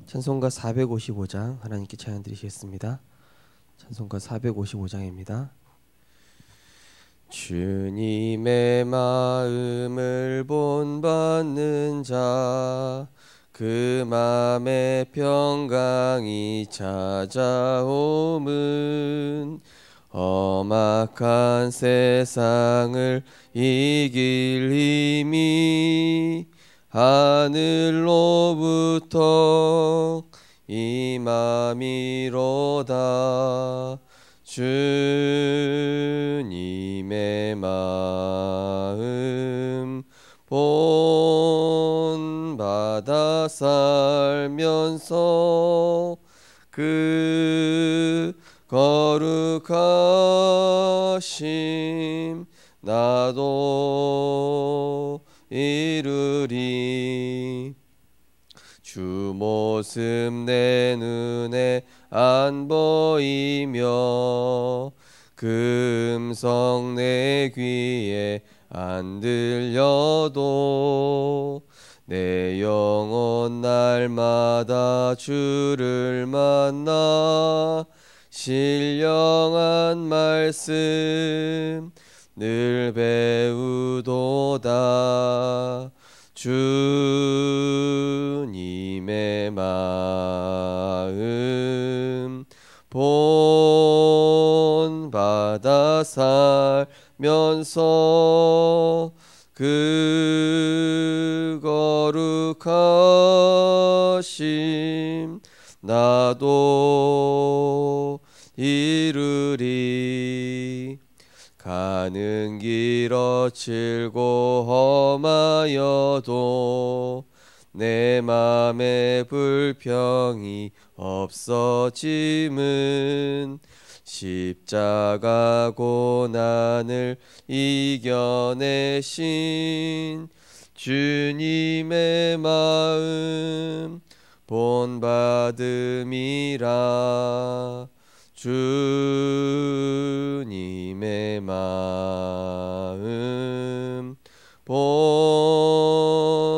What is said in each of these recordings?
찬송가 455장 하나님께 찬양 드리시겠습니다. 찬송가 455장입니다. 주님의 마음을 본받는 자, 그 맘에 평강이 찾아옴은 험악한 세상을 이길 힘이 하늘로부터 임함이로다. 주님의 마음 본받아 살면서 그 거룩하심 나도 이루리. 주 모습 내 눈에 안 보이며 그 음성 내 귀에 안 들려도 내 영혼 날마다 주를 만나 신령한 말씀 늘 배우도다. 주님의 마음 본받아 살면서 그 거룩하심 나도 이루리. 가는 길 어칠고 험하여도 내 맘에 불평이 없어짐은 십자가 고난을 이겨내신 주님의 마음 본받음이라. 주님의 마음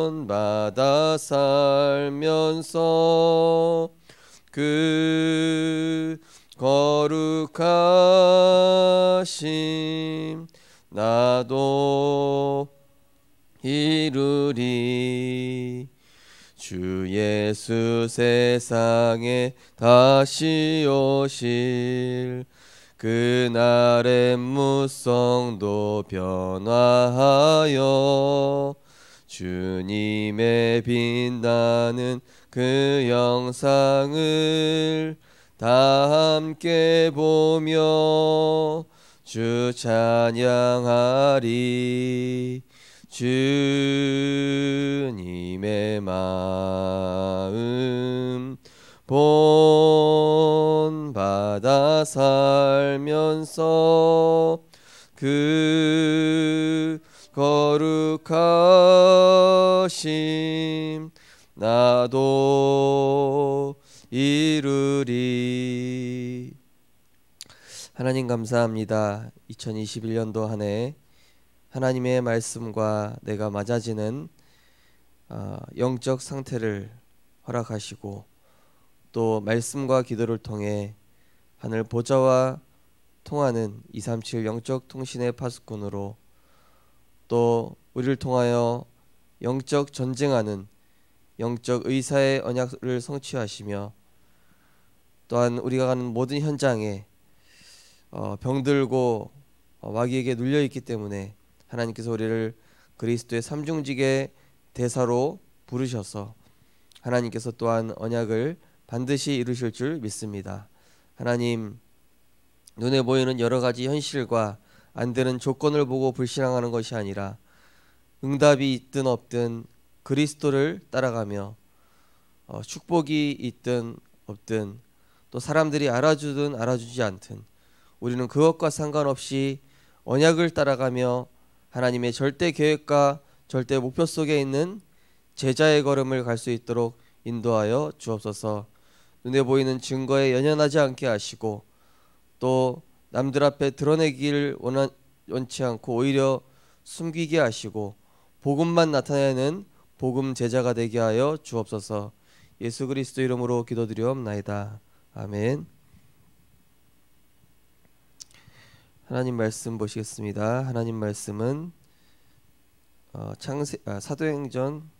본받아 살면서 그 거룩하심 나도 이루리. 주 예수 세상에 다시 오실 그날의 무성도 변화하여 주님의 빛나는 그 영상을 다 함께 보며 주 찬양하리. 주님의 마음 본받아 살면서 그 거룩하심 나도 이루리. 하나님 감사합니다. 2021년도 한 해 하나님의 말씀과 내가 맞아지는 영적 상태를 허락하시고 또 말씀과 기도를 통해 하늘 보좌와 통하는 237 영적 통신의 파수꾼으로 또 우리를 통하여 영적 전쟁하는 영적 의사의 언약을 성취하시며 또한 우리가 가는 모든 현장에 병들고 마귀에게 눌려있기 때문에 하나님께서 우리를 그리스도의 삼중직의 대사로 부르셔서 하나님께서 또한 언약을 반드시 이루실 줄 믿습니다. 하나님, 눈에 보이는 여러 가지 현실과 안 되는 조건을 보고 불신앙하는 것이 아니라 응답이 있든 없든 그리스도를 따라가며 축복이 있든 없든 또 사람들이 알아주든 알아주지 않든 우리는 그것과 상관없이 언약을 따라가며 하나님의 절대 계획과 절대 목표 속에 있는 제자의 걸음을 갈 수 있도록 인도하여 주옵소서. 눈에 보이는 증거에 연연하지 않게 하시고 또 남들 앞에 드러내기를 원치 않고 오히려 숨기게 하시고 복음만 나타내는 복음 제자가 되게 하여 주옵소서. 예수 그리스도 이름으로 기도드리옵나이다. 아멘. 하나님 말씀 보시겠습니다. 하나님 말씀은 사도행전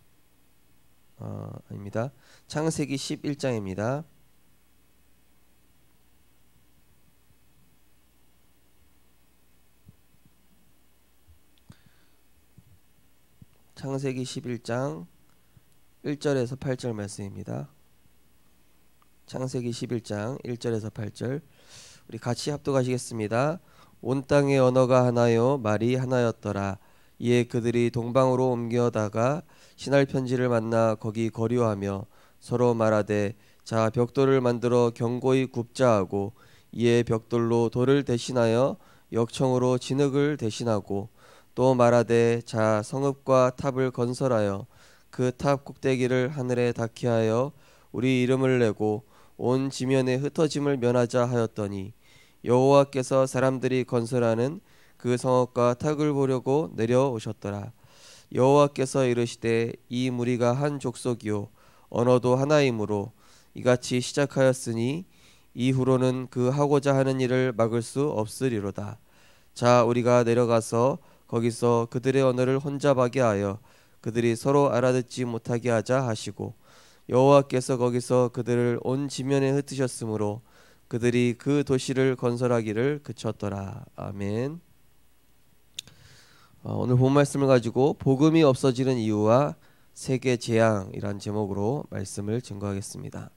아닙니다. 창세기 11장입니다. 창세기 11장 1절에서 8절 말씀입니다. 창세기 11장 1절에서 8절 우리 같이 합독하시겠습니다. 온 땅의 언어가 하나요 말이 하나였더라. 이에 그들이 동방으로 옮겨다가 신할 편지를 만나 거기 거류하며 서로 말하되 자 벽돌을 만들어 견고히 굽자 하고 이에 벽돌로 돌을 대신하여 역청으로 진흙을 대신하고 또 말하되 자 성읍과 탑을 건설하여 그 탑 꼭대기를 하늘에 닿게 하여 우리 이름을 내고 온 지면에 흩어짐을 면하자 하였더니 여호와께서 사람들이 건설하는 그 성읍과 탑을 보려고 내려오셨더라. 여호와께서 이르시되 이 무리가 한 족속이요 언어도 하나이므로 이같이 시작하였으니 이후로는 그 하고자 하는 일을 막을 수 없으리로다. 자 우리가 내려가서 거기서 그들의 언어를 혼잡하게 하여 그들이 서로 알아듣지 못하게 하자 하시고 여호와께서 거기서 그들을 온 지면에 흩으셨으므로 그들이 그 도시를 건설하기를 그쳤더라. 아멘. 오늘 본 말씀을 가지고 복음이 없어지는 이유와 세계 재앙이란 제목으로 말씀을 증거하겠습니다.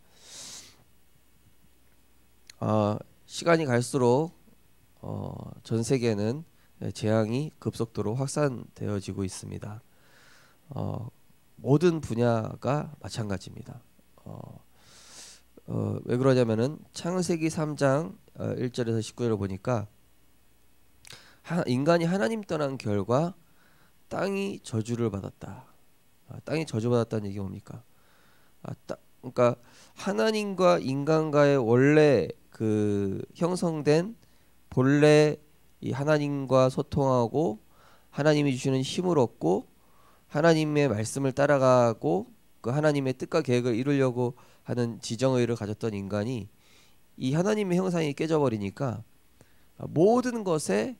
시간이 갈수록 전 세계는 재앙이 급속도로 확산되어지고 있습니다. 모든 분야가 마찬가지입니다. 왜 그러냐면은 창세기 3장 1절에서 19절을 보니까 인간이 하나님 떠난 결과 땅이 저주를 받았다. 땅이 저주받았다는 얘기가 뭡니까? 그러니까 하나님과 인간과의 원래 그 형성된 본래 이 하나님과 소통하고 하나님이 주시는 힘을 얻고 하나님의 말씀을 따라가고 그 하나님의 뜻과 계획을 이루려고 하는 지정의를 가졌던 인간이 이 하나님의 형상이 깨져버리니까 모든 것에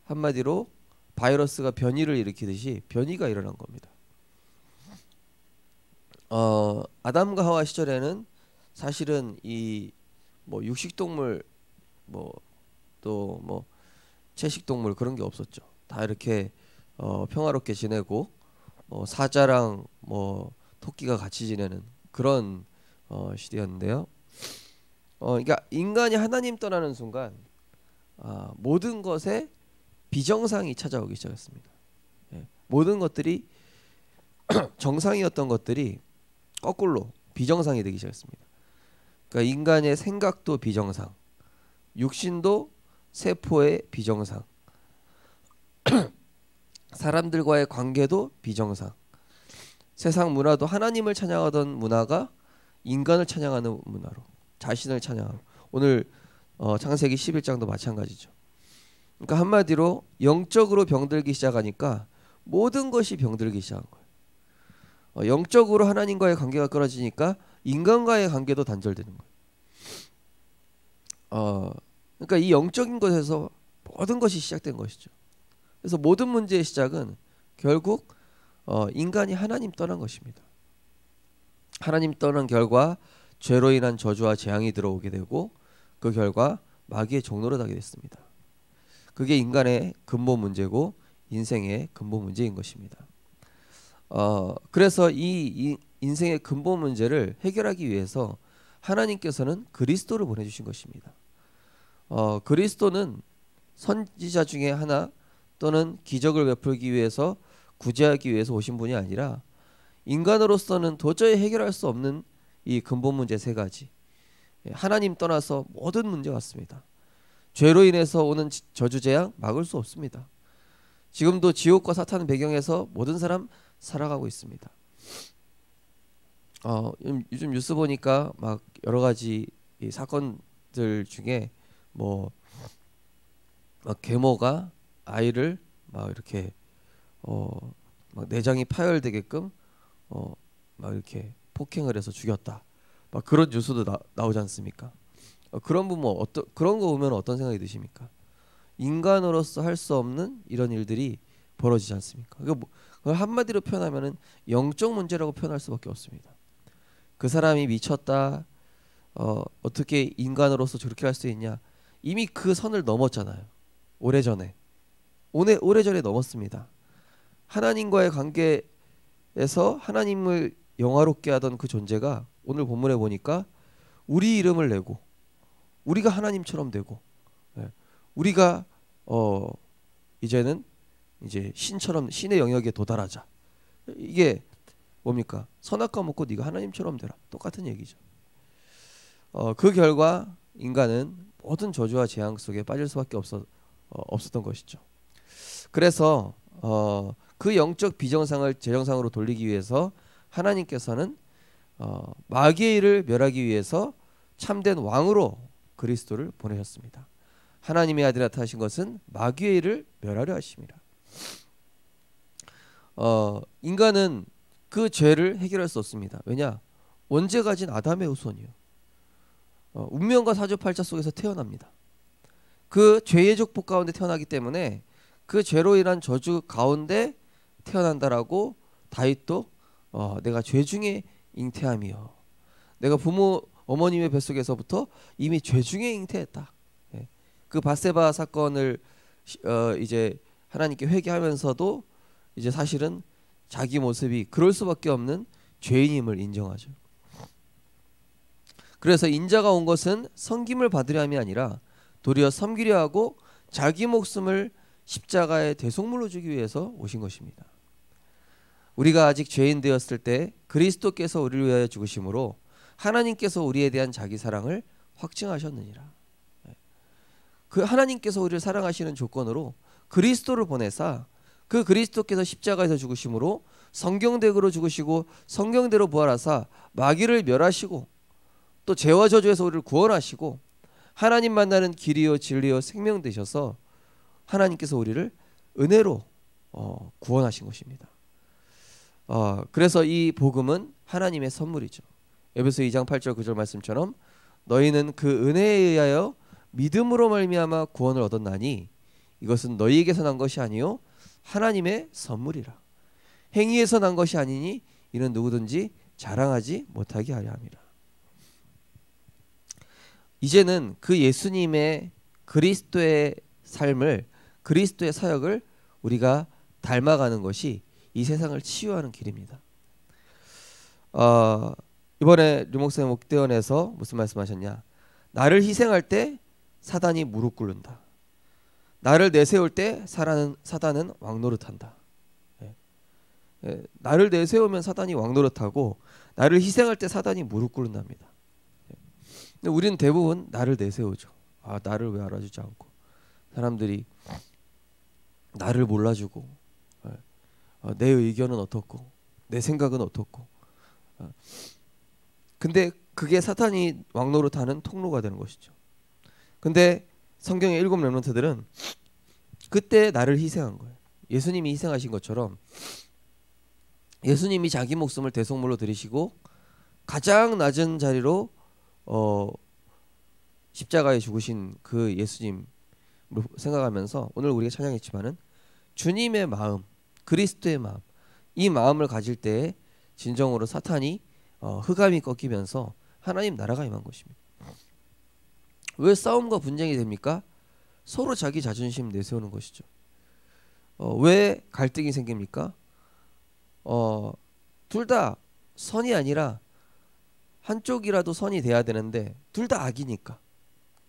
한마디로 바이러스가 변이를 일으키듯이 변이가 일어난 겁니다. 아담과 하와 시절에는 사실은 이 뭐 육식동물 또 채식동물 그런 게 없었죠. 다 이렇게 평화롭게 지내고 사자랑 토끼가 같이 지내는 그런 시대였는데요. 그러니까 인간이 하나님 떠나는 순간 모든 것에 비정상이 찾아오기 시작했습니다. 모든 것들이 정상이었던 것들이 거꾸로 비정상이 되기 시작했습니다. 그러니까 인간의 생각도 비정상, 육신도 세포의 비정상, 사람들과의 관계도 비정상, 세상 문화도 하나님을 찬양하던 문화가 인간을 찬양하는 문화로 자신을 찬양하고 오늘 창세기 11장도 마찬가지죠. 그러니까 한마디로 영적으로 병들기 시작하니까 모든 것이 병들기 시작한 거예요. 영적으로 하나님과의 관계가 끊어지니까 인간과의 관계도 단절되는 거예요. 그러니까 이 영적인 것에서 모든 것이 시작된 것이죠. 그래서 모든 문제의 시작은 결국 인간이 하나님 떠난 것입니다. 하나님 떠난 결과 죄로 인한 저주와 재앙이 들어오게 되고 그 결과 마귀의 종노릇 하게 됐습니다. 그게 인간의 근본 문제고 인생의 근본 문제인 것입니다. 그래서 이 인생의 근본 문제를 해결하기 위해서 하나님께서는 그리스도를 보내주신 것입니다. 그리스도는 선지자 중에 하나 또는 기적을 베풀기 위해서 구제하기 위해서 오신 분이 아니라 인간으로서는 도저히 해결할 수 없는 이 근본 문제 세 가지, 하나님 떠나서 모든 문제가 왔습니다. 죄로 인해서 오는 저주 재앙 막을 수 없습니다. 지금도 지옥과 사탄 배경에서 모든 사람 살아가고 있습니다. 요즘 뉴스 보니까 막 여러 가지 이 사건들 중에 막 계모가 아이를 막 이렇게 막 내장이 파열되게끔 막 이렇게 폭행을 해서 죽였다. 막 그런 뉴스도 나오지 않습니까? 그런 그런 거 보면 어떤 생각이 드십니까? 인간으로서 할 수 없는 이런 일들이 벌어지지 않습니까? 그걸 한마디로 표현하면은 영적 문제라고 표현할 수밖에 없습니다. 그 사람이 미쳤다. 어떻게 인간으로서 저렇게 할 수 있냐? 이미 그 선을 넘었잖아요. 오래전에 넘었습니다. 하나님과의 관계에서 하나님을 영화롭게 하던 그 존재가 오늘 본문에 보니까 우리 이름을 내고 우리가 하나님처럼 되고, 우리가 이제는 이제 신처럼 신의 영역에 도달하자. 이게 뭡니까? 선악과 먹고 네가 하나님처럼 되라. 똑같은 얘기죠. 그 결과 인간은 모든 저주와 재앙 속에 빠질 수밖에 없었던 것이죠. 그래서 그 영적 비정상을 재정상으로 돌리기 위해서 하나님께서는 마귀의 일을 멸하기 위해서 참된 왕으로 그리스도를 보내셨습니다. 하나님의 아들이 나타나신 것은 마귀의 일을 멸하려 하심이라. 인간은 그 죄를 해결할 수 없습니다. 왜냐? 원죄 가진 아담의 후손이요. 운명과 사주팔자 속에서 태어납니다. 그 죄의 족보 가운데 태어나기 때문에 그 죄로 인한 저주 가운데 태어난다라고 다윗도 내가 죄 중에 잉태함이요. 내가 부모 어머님의 뱃속에서부터 이미 죄 중에 잉태했다. 그 밧세바 사건을 이제 하나님께 회개하면서도 이제 사실은 자기 모습이 그럴 수밖에 없는 죄인임을 인정하죠. 그래서 인자가 온 것은 섬김을 받으려 함이 아니라 도리어 섬기려 하고 자기 목숨을 십자가의 대속물로 주기 위해서 오신 것입니다. 우리가 아직 죄인 되었을 때 그리스도께서 우리를 위하여 죽으심으로 하나님께서 우리에 대한 자기 사랑을 확증하셨느니라. 그 하나님께서 우리를 사랑하시는 조건으로 그리스도를 보내사 그 그리스도께서 십자가에서 죽으심으로 성경대로 죽으시고 성경대로 부활하사 마귀를 멸하시고 또 죄와 저주에서 우리를 구원하시고 하나님 만나는 길이요 진리요 생명 되셔서 하나님께서 우리를 은혜로 구원하신 것입니다. 그래서 이 복음은 하나님의 선물이죠. 에베소 2장 8절 9절 말씀처럼 너희는 그 은혜에 의하여 믿음으로 말미암아 구원을 얻었나니 이것은 너희에게서 난 것이 아니요 하나님의 선물이라. 행위에서 난 것이 아니니 이는 누구든지 자랑하지 못하게 하려 함이라. 이제는 그 예수님의 그리스도의 삶을 그리스도의 사역을 우리가 닮아가는 것이 이 세상을 치유하는 길입니다. 이번에 류목사님 목대원에서 무슨 말씀하셨냐? 나를 희생할 때 사단이 무릎 꿇는다. 나를 내세울 때 사단은 왕노릇한다. 나를 내세우면 사단이 왕노릇하고 나를 희생할 때 사단이 무릎 꿇는답니다. 근데 우리는 대부분 나를 내세우죠. 나를 왜 알아주지 않고, 사람들이 나를 몰라주고, 내 의견은 어떻고 내 생각은 어떻고. 근데 그게 사탄이 왕노릇하는 통로가 되는 것이죠. 근데 성경의 7 렘넌트들은 그때 나를 희생한 거예요. 예수님이 희생하신 것처럼 예수님이 자기 목숨을 대속물로 드리시고 가장 낮은 자리로 십자가에 죽으신 그 예수님을 생각하면서 오늘 우리가 찬양했지만은 주님의 마음, 그리스도의 마음, 이 마음을 가질 때에 진정으로 사탄이 흑암이 꺾이면서 하나님 나라가 임한 것입니다. 왜 싸움과 분쟁이 됩니까? 서로 자기 자존심 내세우는 것이죠. 왜 갈등이 생깁니까? 둘 다 선이 아니라 한쪽이라도 선이 돼야 되는데 둘 다 악이니까,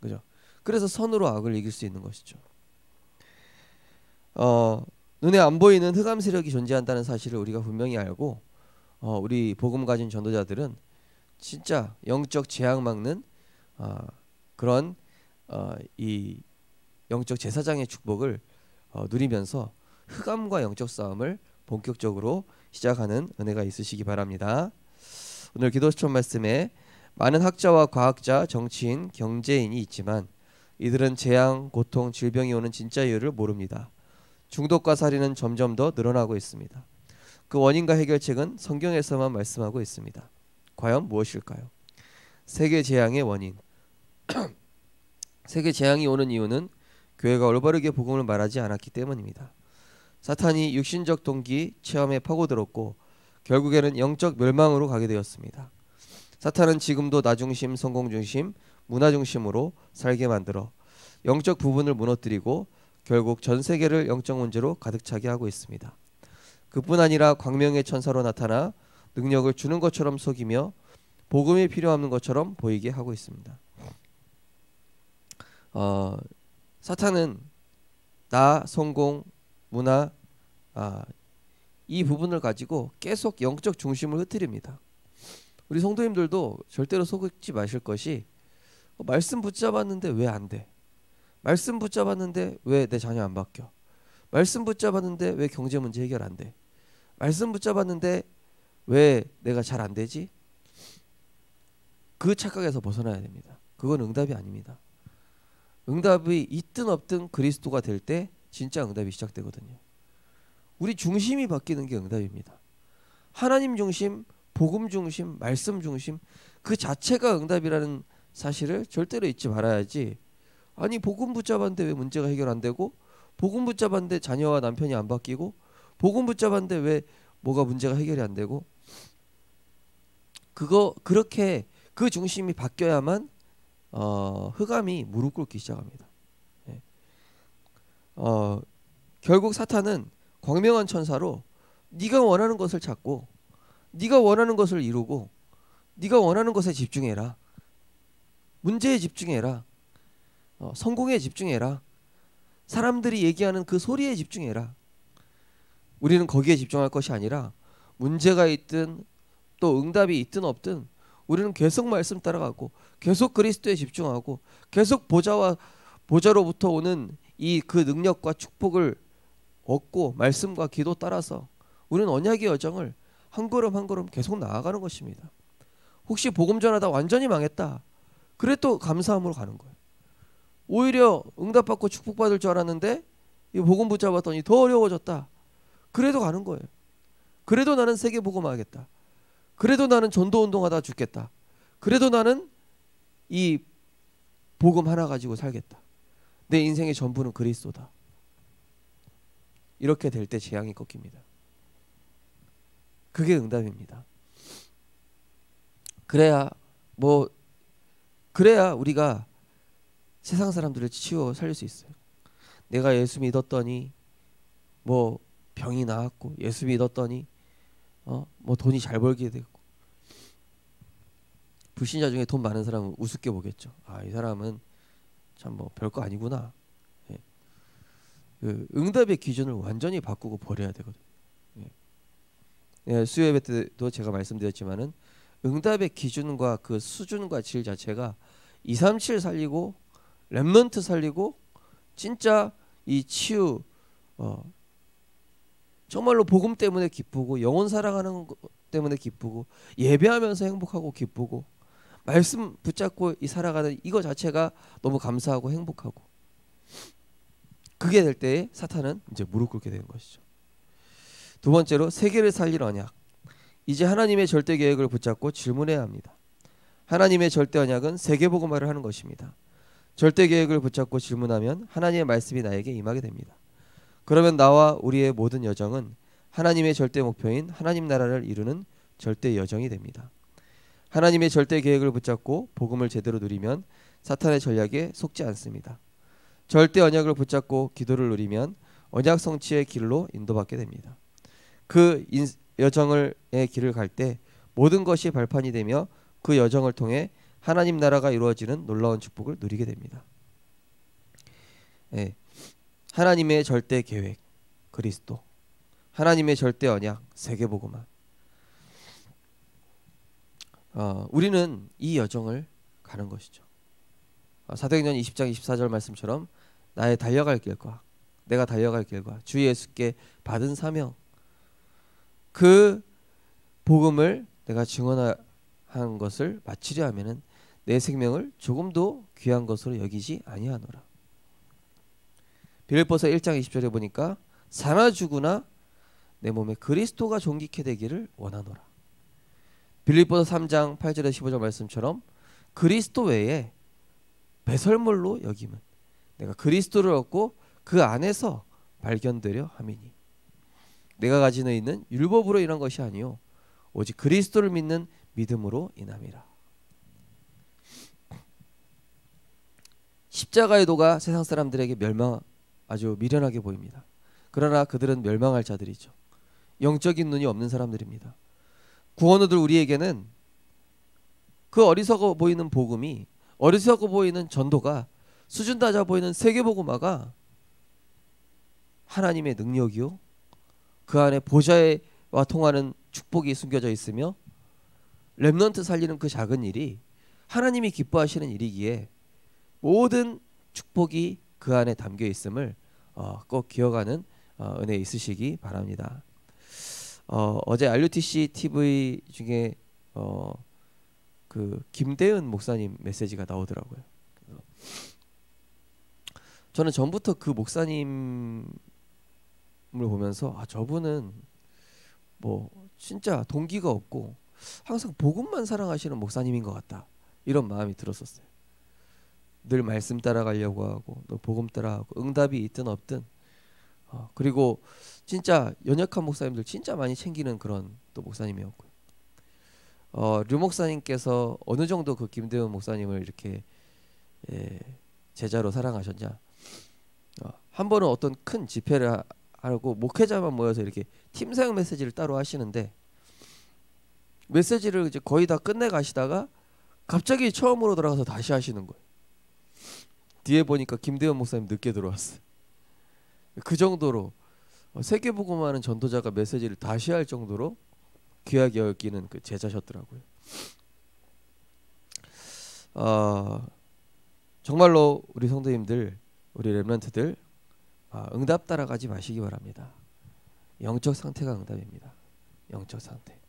그죠? 그래서 선으로 악을 이길 수 있는 것이죠. 눈에 안 보이는 흑암 세력이 존재한다는 사실을 우리가 분명히 알고, 우리 복음 가진 전도자들은 진짜 영적 재앙 막는 그런 이 영적 제사장의 축복을 누리면서 흑암과 영적 싸움을 본격적으로 시작하는 은혜가 있으시기 바랍니다. 오늘 기도 시청 말씀에 많은 학자와 과학자, 정치인, 경제인이 있지만 이들은 재앙, 고통, 질병이 오는 진짜 이유를 모릅니다. 중독과 살인은 점점 더 늘어나고 있습니다. 그 원인과 해결책은 성경에서만 말씀하고 있습니다. 과연 무엇일까요? 세계 재앙의 원인. 세계 재앙이 오는 이유는 교회가 올바르게 복음을 말하지 않았기 때문입니다. 사탄이 육신적 동기 체험에 파고들었고 결국에는 영적 멸망으로 가게 되었습니다. 사탄은 지금도 나 중심, 성공 중심, 문화 중심으로 살게 만들어 영적 부분을 무너뜨리고 결국 전 세계를 영적 문제로 가득 차게 하고 있습니다. 그뿐 아니라 광명의 천사로 나타나 능력을 주는 것처럼 속이며 복음이 필요 없는 것처럼 보이게 하고 있습니다. 사탄은 나, 성공, 문화 이 부분을 가지고 계속 영적 중심을 흐트립니다. 우리 성도님들도 절대로 속지 마실 것이 말씀 붙잡았는데 왜 안 돼? 말씀 붙잡았는데 왜 내 자녀 안 바뀌어? 말씀 붙잡았는데 왜 경제 문제 해결 안 돼? 말씀 붙잡았는데 왜 내가 잘 안 되지? 그 착각에서 벗어나야 됩니다. 그건 응답이 아닙니다. 응답이 있든 없든 그리스도가 될 때 진짜 응답이 시작되거든요. 우리 중심이 바뀌는 게 응답입니다. 하나님 중심, 복음 중심, 말씀 중심 그 자체가 응답이라는 사실을 절대로 잊지 말아야지. 아니 복음 붙잡았는데 왜 문제가 해결 안 되고, 복음 붙잡았는데 자녀와 남편이 안 바뀌고, 복음 붙잡았는데 왜 뭐가 문제가 해결이 안 되고, 그렇게 그 중심이 바뀌어야만 흑암이 무릎 꿇기 시작합니다. 예. 결국 사탄은 광명한 천사로 네가 원하는 것을 찾고 네가 원하는 것을 이루고 네가 원하는 것에 집중해라. 문제에 집중해라. 성공에 집중해라. 사람들이 얘기하는 그 소리에 집중해라. 우리는 거기에 집중할 것이 아니라 문제가 있든 또 응답이 있든 없든 우리는 계속 말씀 따라가고 계속 그리스도에 집중하고 계속 보좌로부터 오는 이 그 능력과 축복을 얻고 말씀과 기도 따라서 우리는 언약의 여정을 한 걸음 한 걸음 계속 나아가는 것입니다. 혹시 복음 전하다 완전히 망했다. 그래 또 감사함으로 가는 거예요. 오히려 응답받고 축복받을 줄 알았는데 이 복음 붙잡았더니 더 어려워졌다. 그래도 가는 거예요. 그래도 나는 세계 복음하겠다. 그래도 나는 전도운동하다 죽겠다. 그래도 나는 이 복음 하나 가지고 살겠다. 내 인생의 전부는 그리스도다. 이렇게 될 때 재앙이 꺾입니다. 그게 응답입니다. 그래야 우리가 세상 사람들을 치워 살릴 수 있어요. 내가 예수 믿었더니 뭐 병이 나았고, 예수 믿었더니 뭐 돈이 잘 벌게 됐고, 불신자 중에 돈 많은 사람은 우습게 보겠죠. 이 사람은 참 뭐 별거 아니구나. 예. 그 응답의 기준을 완전히 바꾸고 버려야 되거든요. 예, 수요예배 때도 제가 말씀드렸지만은 응답의 기준과 그 수준과 질 자체가 237 살리고 렘넌트 살리고 진짜 이 치유 정말로 복음 때문에 기쁘고 영혼 사랑하는 것 때문에 기쁘고 예배하면서 행복하고 기쁘고 말씀 붙잡고 이 살아가는 이거 자체가 너무 감사하고 행복하고, 그게 될 때에 사탄은 이제 무릎 꿇게 되는 것이죠. 두 번째로 세계를 살릴 언약. 이제 하나님의 절대 계획을 붙잡고 질문해야 합니다. 하나님의 절대 언약은 세계 복음화를 하는 것입니다. 절대 계획을 붙잡고 질문하면 하나님의 말씀이 나에게 임하게 됩니다. 그러면 나와 우리의 모든 여정은 하나님의 절대 목표인 하나님 나라를 이루는 절대 여정이 됩니다. 하나님의 절대 계획을 붙잡고 복음을 제대로 누리면 사탄의 전략에 속지 않습니다. 절대 언약을 붙잡고 기도를 누리면 언약 성취의 길로 인도받게 됩니다. 그 여정의 길을 갈 때 모든 것이 발판이 되며 그 여정을 통해 하나님 나라가 이루어지는 놀라운 축복을 누리게 됩니다. 예. 하나님의 절대 계획, 그리스도. 하나님의 절대 언약, 세계복음화. 우리는 이 여정을 가는 것이죠. 사도행전 20장 24절 말씀처럼 나의 달려갈 길과 내가 달려갈 길과 주 예수께 받은 사명, 그 복음을 내가 증언한 것을 마치려 하면은 내 생명을 조금도 귀한 것으로 여기지 아니하노라. 빌립보서 1장 20절에 보니까 사나 죽으나 내 몸에 그리스도가 존귀케 되기를 원하노라. 빌립보서 3장 8절에 15절 말씀처럼 그리스도 외에 배설물로 여김은 내가 그리스도를 얻고 그 안에서 발견되려 함이니 내가 가지고 있는 율법으로 인한 것이 아니요 오직 그리스도를 믿는 믿음으로 인함이라. 십자가의 도가 세상 사람들에게 아주 미련하게 보입니다. 그러나 그들은 멸망할 자들이죠. 영적인 눈이 없는 사람들입니다. 구원 얻을 우리에게는 그 어리석어 보이는 복음이, 어리석어 보이는 전도가, 수준 낮아 보이는 세계복음화가 하나님의 능력이요 그 안에 보좌와 통하는 축복이 숨겨져 있으며 렘넌트 살리는 그 작은 일이 하나님이 기뻐하시는 일이기에 모든 축복이 그 안에 담겨 있음을 꼭 기억하는 은혜 있으시기 바랍니다. 어제 RUTC TV 중에 그 김대은 목사님 메시지가 나오더라고요. 저는 전부터 그 목사님을 보면서 저분은 뭐 진짜 동기가 없고 항상 복음만 사랑하시는 목사님인 것 같다, 이런 마음이 들었었어요. 늘 말씀 따라가려고 하고 또 복음 따라하고 응답이 있든 없든 그리고 진짜 연약한 목사님들 진짜 많이 챙기는 그런 또 목사님이었고요. 류 목사님께서 어느 정도 그 김대훈 목사님을 이렇게 제자로 사랑하셨냐, 한 번은 어떤 큰 집회를 하고 목회자만 모여서 이렇게 팀 사역 메시지를 따로 하시는데 메시지를 이제 거의 다 끝내 가시다가 갑자기 처음으로 들어가서 다시 하시는 거예요. 뒤에 보니까 김대현 목사님 늦게 들어왔어요. 그 정도로 세계복음하는 전도자가 메시지를 다시 할 정도로 귀하게 여기는 그 제자셨더라고요. 정말로 우리 성도님들, 우리 렘넌트들 응답 따라가지 마시기 바랍니다. 영적 상태가 응답입니다. 영적 상태.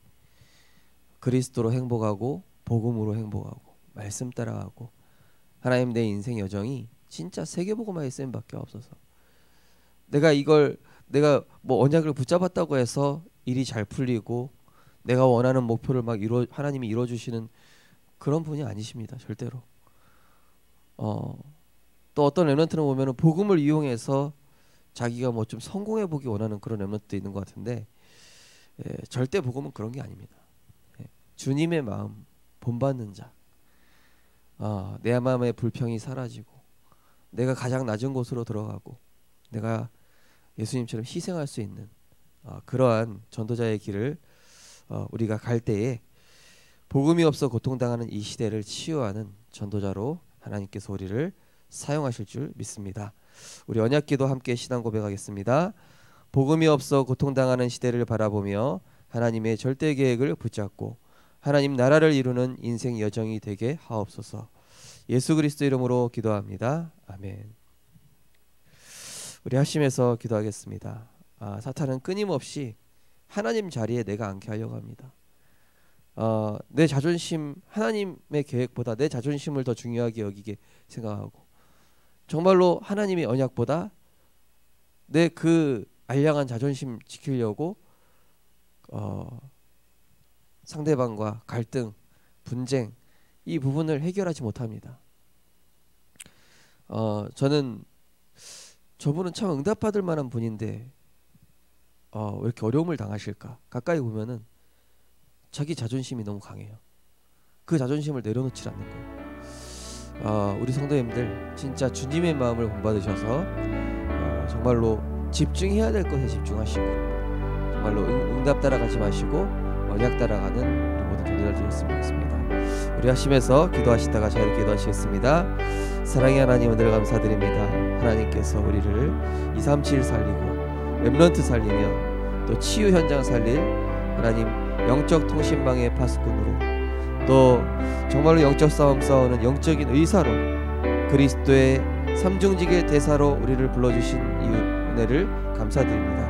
그리스도로 행복하고 복음으로 행복하고 말씀 따라가고 하나님 내 인생 여정이 진짜 세계복음화의 쓰임밖에 없어서 내가 뭐 언약을 붙잡았다고 해서 일이 잘 풀리고 내가 원하는 목표를 막 하나님이 이루어주시는 그런 분이 아니십니다. 절대로. 또 어떤 렘넌트는 보면은 복음을 이용해서 자기가 뭐 좀 성공해 보기 원하는 그런 렘넌트도 있는 것 같은데 절대 복음은 그런 게 아닙니다. 주님의 마음 본받는 자, 내 마음의 불평이 사라지고 내가 가장 낮은 곳으로 들어가고 내가 예수님처럼 희생할 수 있는 그러한 전도자의 길을 우리가 갈 때에 복음이 없어 고통당하는 이 시대를 치유하는 전도자로 하나님께서 우리를 사용하실 줄 믿습니다. 우리 언약기도 함께 신앙 고백하겠습니다. 복음이 없어 고통당하는 시대를 바라보며 하나님의 절대 계획을 붙잡고 하나님 나라를 이루는 인생 여정이 되게 하옵소서. 예수 그리스도 이름으로 기도합니다. 아멘. 우리 합심해서 기도하겠습니다. 사탄은 끊임없이 하나님 자리에 내가 앉게 하려고 합니다. 내 자존심, 하나님의 계획보다 내 자존심을 더 중요하게 여기게 생각하고 정말로 하나님의 언약보다 내 그 알량한 자존심 지키려고 상대방과 갈등, 분쟁 이 부분을 해결하지 못합니다. 저분은 참 응답받을 만한 분인데 왜 이렇게 어려움을 당하실까? 가까이 보면은 자기 자존심이 너무 강해요. 그 자존심을 내려놓지 않는 거예요. 우리 성도님들 진짜 주님의 마음을 본받으셔서 정말로 집중해야 될 것에 집중하시고 정말로 응답 따라가지 마시고 언약 따라가는 우리 모든 전도자들 되었으면 좋겠습니다. 우리 하심에서 기도하시다가 자유롭게 기도하시겠습니다. 사랑의 하나님, 오늘 감사드립니다. 하나님께서 우리를 237 살리고 렘넌트 살리며 또 치유 현장 살릴 하나님 영적 통신망의 파수꾼으로 또 정말로 영적 싸움 싸우는 영적인 의사로 그리스도의 삼중직의 대사로 우리를 불러주신 이 은혜를 감사드립니다.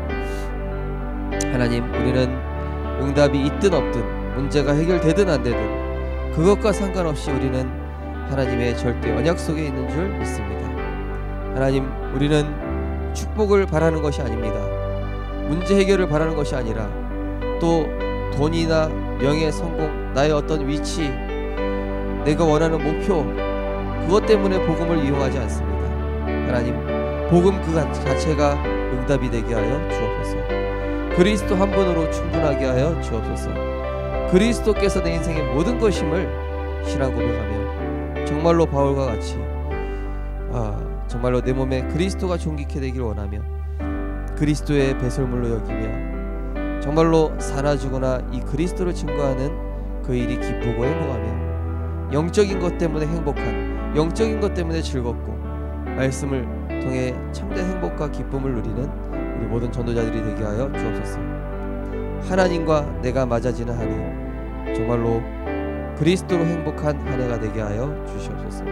하나님, 우리는 응답이 있든 없든 문제가 해결되든 안 되든 그것과 상관없이 우리는 하나님의 절대 언약 속에 있는 줄 믿습니다. 하나님, 우리는 축복을 바라는 것이 아닙니다. 문제 해결을 바라는 것이 아니라 또 돈이나 명예, 성공, 나의 어떤 위치, 내가 원하는 목표, 그것 때문에 복음을 이용하지 않습니다. 하나님, 복음 그 자체가 응답이 되게 하여 주옵소서. 그리스도 한 분으로 충분하게 하여 주옵소서. 그리스도께서 내 인생의 모든 것임을 신앙 고백하며 정말로 바울과 같이 정말로 내 몸에 그리스도가 존귀케 되길 원하며 그리스도의 배설물로 여기며 정말로 사나 죽으나 이 그리스도를 증거하는 그 일이 기쁘고 행복하며 영적인 것 때문에 행복한, 영적인 것 때문에 즐겁고 말씀을 통해 참된 행복과 기쁨을 누리는 우리 모든 전도자들이 되게 하여 주옵소서. 하나님과 내가 맞아지는 한 해, 정말로 그리스도로 행복한 한 해가 되게 하여 주시옵소서.